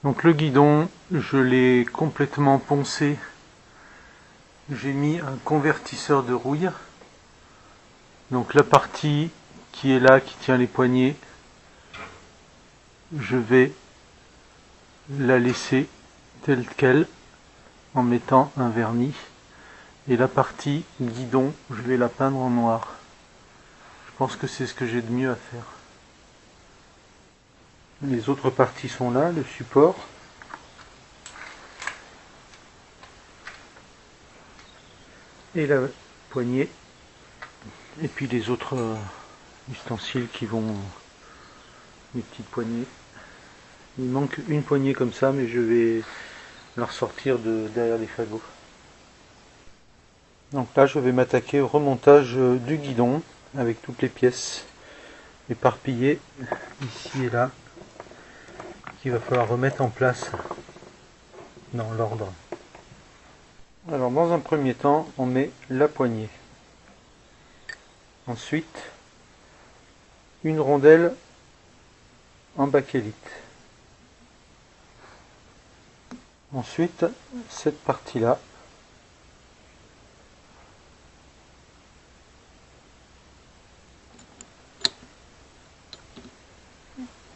Donc le guidon, je l'ai complètement poncé. J'ai mis un convertisseur de rouille. Donc la partie qui est là, qui tient les poignées, je vais la laisser telle qu'elle en mettant un vernis. Et la partie guidon, je vais la peindre en noir. Je pense que c'est ce que j'ai de mieux à faire. Les autres parties sont là, le support. Et la poignée. Et puis les autres ustensiles qui vont... les petites poignées. Il manque une poignée comme ça, mais je vais la ressortir de derrière les fagots. Donc là, je vais m'attaquer au remontage du guidon avec toutes les pièces éparpillées ici et là, qu'il va falloir remettre en place dans l'ordre. Alors dans un premier temps, on met la poignée. Ensuite, une rondelle en bakélite. Ensuite, cette partie-là.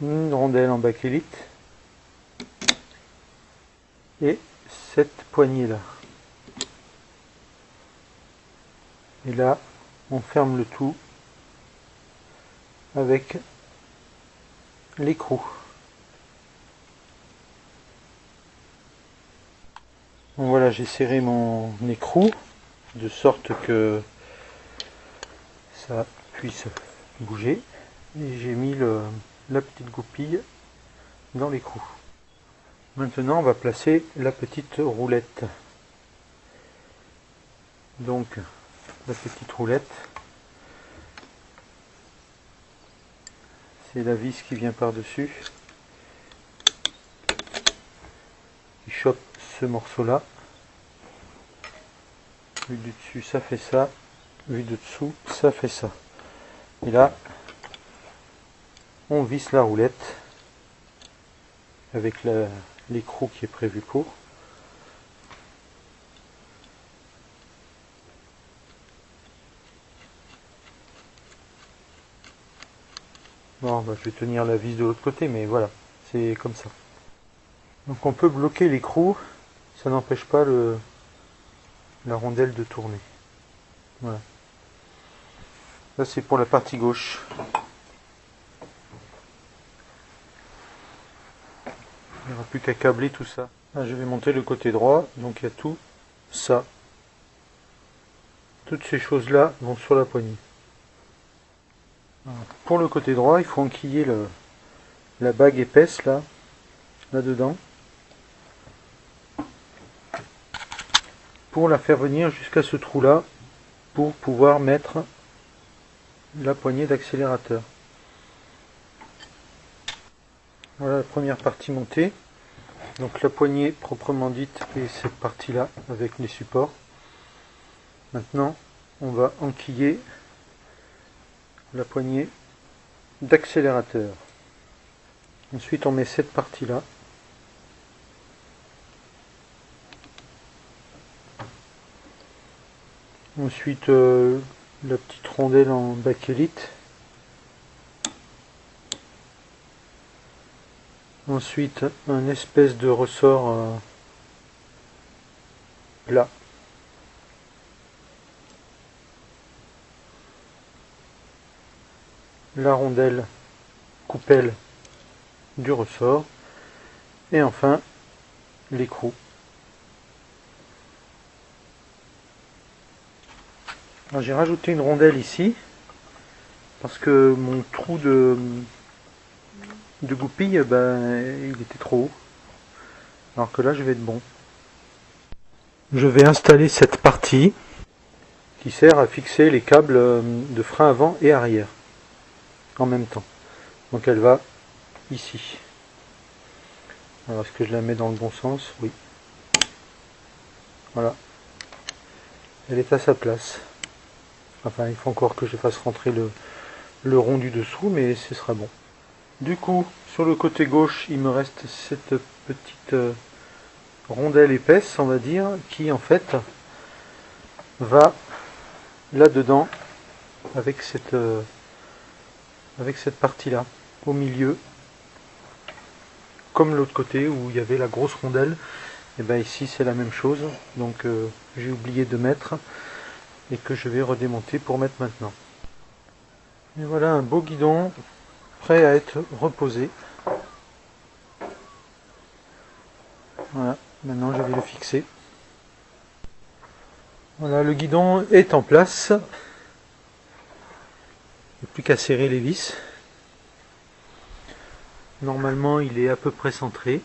Une rondelle en bakélite. Et cette poignée-là. Et là, on ferme le tout avec l'écrou. Donc voilà, j'ai serré mon écrou de sorte que ça puisse bouger. Et j'ai mis la petite goupille dans l'écrou. Maintenant, on va placer la petite roulette. Donc, la petite roulette, c'est la vis qui vient par-dessus, qui chope ce morceau-là. Vu du dessus, ça fait ça. Vu de dessous, ça fait ça. Et là, on visse la roulette avec l'écrou qui est prévu pour. Bon, bah, je vais tenir la vis de l'autre côté, mais voilà, c'est comme ça. Donc on peut bloquer l'écrou, ça n'empêche pas la rondelle de tourner. Voilà. Là c'est pour la partie gauche. Il n'y aura plus qu'à câbler tout ça. Là, je vais monter le côté droit, donc il y a tout ça. Toutes ces choses-là vont sur la poignée. Alors, pour le côté droit, il faut enquiller la bague épaisse là-dedans. Pour la faire venir jusqu'à ce trou-là, pour pouvoir mettre la poignée d'accélérateur. Voilà la première partie montée. Donc la poignée proprement dite et cette partie-là avec les supports. Maintenant, on va enquiller la poignée d'accélérateur. Ensuite, on met cette partie-là. Ensuite, la petite rondelle en bakélite. Ensuite, un espèce de ressort plat. La rondelle coupelle du ressort. Et enfin, l'écrou. J'ai rajouté une rondelle ici parce que mon trou de goupille, il était trop haut. Alors que là, je vais être bon. Je vais installer cette partie qui sert à fixer les câbles de frein avant et arrière en même temps. Donc elle va ici. Alors est-ce que je la mets dans le bon sens? Oui. Voilà. Elle est à sa place. Enfin, il faut encore que je fasse rentrer le rond du dessous, mais ce sera bon. Du coup, sur le côté gauche, il me reste cette petite rondelle épaisse, on va dire, qui en fait va là-dedans avec cette partie-là, au milieu, comme l'autre côté où il y avait la grosse rondelle. Et bien ici c'est la même chose, donc j'ai oublié de mettre et que je vais redémonter pour mettre maintenant. Et voilà un beau guidon prêt à être reposé. Voilà, maintenant je vais le fixer. Voilà, le guidon est en place. Il n'y a plus qu'à serrer les vis. Normalement il est à peu près centré.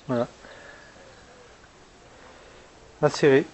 Voilà. À serrer.